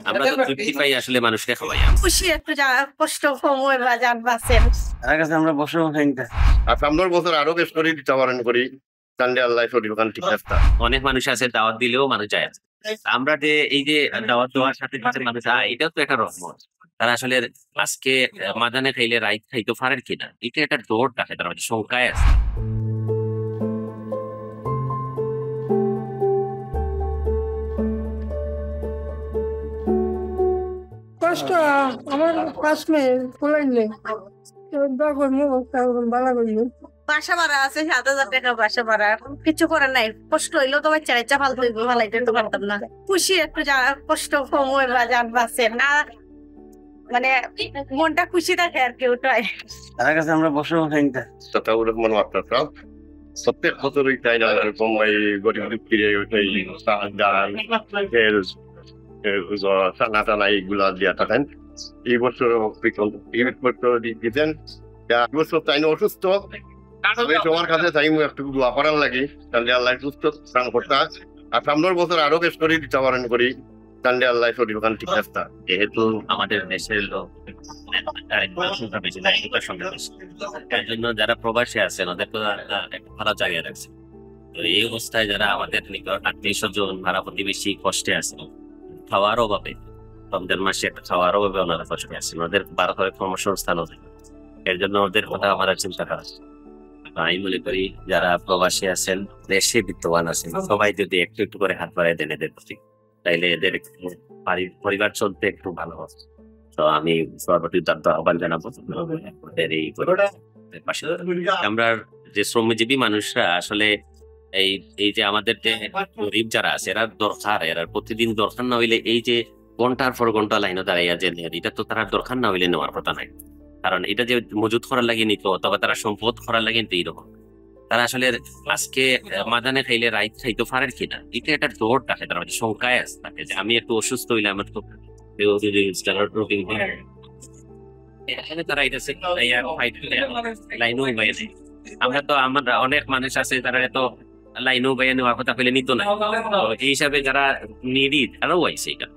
আমরা তো তৃপ্তি পাই আসলে মানুষকে খাওয়াই। খুশি একটু কষ্ট কম হয় বা যান বাঁচেন। তার কাছে আমরা বসে খাইতে আর সামনের বছর আরো বেশ করে দিতে পারেন করি সানডে আল্লাহ শরীর ওখান ঠিক আছে। অনেক মানুষ আছে দাওয়াত দিলেও মানুষ যায় না। আমরা যে এই যে দাওয়াত দেওয়ার সাথে সাথে মানুষ এটাও তো একটা রহমত। তারা আসলে আজকে মাদানে খাইলে রাইত খাইতে পারেন কিনা এটা একটা দৌড় থাকে, তার মধ্যে সংখ্যায় আছে। কষ্ট আমার 5 মিনিট ফুলাইলে বাসা ভাড়া আছে 7,000 টাকা বাসা ভাড়া, কিছু করার নাই। কষ্ট হইলেও তো বাচ্চা ইচ্ছা ফালতু ফালাইতে তো পারতাম না। খুশি একটু কষ্ট কম হয় বা যান বাঁচে না, মানে মনটা খুশি থাকে আর কি। ওটাই তার কাছে আমরা বসে খাইতে তাও রহমান মাত্রা প্রত্যেক বছরই তাই না এরকম এই গরিব দুঃখীরে এই ডাল তেল চানা টানা এইগুলা দিয়া থাকেন। এই বছর দিতেন বছর তাই না অসুস্থ, তোমার কাছে তাই একটু দোয়া করার লাগে তাহলে আল্লাহ সুস্থ স্নান করতে। আর সামনের বছর আরো বেশ করে দিতে পারেন করি তাহলে আল্লাহ শরীর ওখান ঠিক আছে। যেহেতু আমাদের দেশের লোক তার জন্য যারা প্রবাসী আছেন ওদের তো একটা ভালো জায়গায় রাখছে। তো এই অবস্থায় যারা আমাদের নিকট আত্মীয় স্বজন ভাড়া প্রতিবেশী কষ্টে আছে, খাওয়ার অভাবে, রমজান মাসে একটা খাওয়ার অভাবে ওনারা কষ্টে আছেন, ওদের ভারতের কর্মসংস্থান হবে। এর জন্য ওদের কথা আমাদের চিন্তা করা। আমি মনে করি যারা প্রবাসী আছেন, দেশে বিত্তবান আছেন, সবাই যদি একটু একটু করে হাত বাড়াই দেন এদের প্রতি, তাইলে এদের পরিবার চলতে একটু ভালো হবে। তো আমি সর্বটি আহ্বান জানাবো আমরা যে শ্রমজীবী মানুষরা আসলে এই যে আমাদের যে গরিব যারা আছে এরা দরকার, এরা প্রতিদিন দরকার না হইলে এই যে ঘন্টার পর ঘন্টা লাইনে দাঁড়াইয়া যে এটা তো তারা দরকার না হইলে নেওয়ার কথা নাই। কারণ এটা যে মজুত করার লাগে নিত অথবা তারা সম্পদ করার লাগে নিত, এইরকম তারা আসলে আজকে মাদানে খাইলে রাইত খাইতে পারেন কিনা এটা একটা দৌড় থাকে, তার মধ্যে সংখ্যায় আছে থাকে যে আমি একটু অসুস্থ হইলে আমার তো তারা এটা লাইনও বাইরে। আমরা তো আমরা অনেক মানুষ আছে তারা এত লাইনও বাইরে নেওয়ার কথা পেলে নিত না। এই হিসাবে যারা নিডি তারাও আইছে এটা,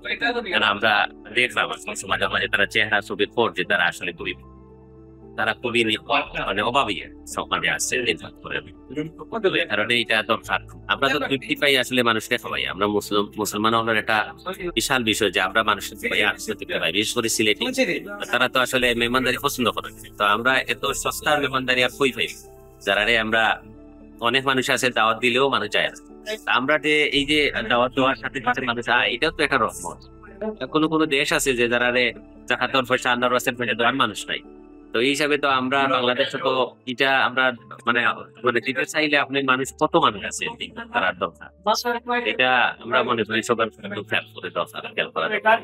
কারণ আমরা দেখলাম সমাজের মাঝে তারা চেহারা ছবি করছে তারা আসলে গরিব, তারা খুবই মানে অভাবী সমাজে আসছে। কারণে এটা দরকার। আমরা তো তৃপ্তি পাই আসলে মানুষকে খাওয়াই। আমরা মুসলমান হলের একটা বিশাল বিষয় যে আমরা মানুষের তৃপ্তি পাই, বিশেষ করে সিলেটি তারা তো আসলে মেহমানদারি পছন্দ করে। তো আমরা এত সস্তার মেহমানদারি আর কই পাই, যারা আমরা অনেক মানুষ আছে দাওয়াত দিলেও মানুষ যায় না। আমরা যে এই যে দাওয়াত দেওয়ার সাথে সাথে মানুষ এটাও তো একটা রহমত। কোনো কোনো দেশ আছে যে যারা জাকাতের পয়সা আল্লাহর রাস্তায় পয়সা দেওয়ার মানুষ নাই। তো এই হিসাবে তো আমরা বাংলাদেশে তো এটা আমরা মানে দিতে চাইলে আপনি মানুষ কত মানুষ আছে তারা দরকার, এটা আমরা মনে করি সবার খেয়াল করে দরকার, খেয়াল করা দরকার।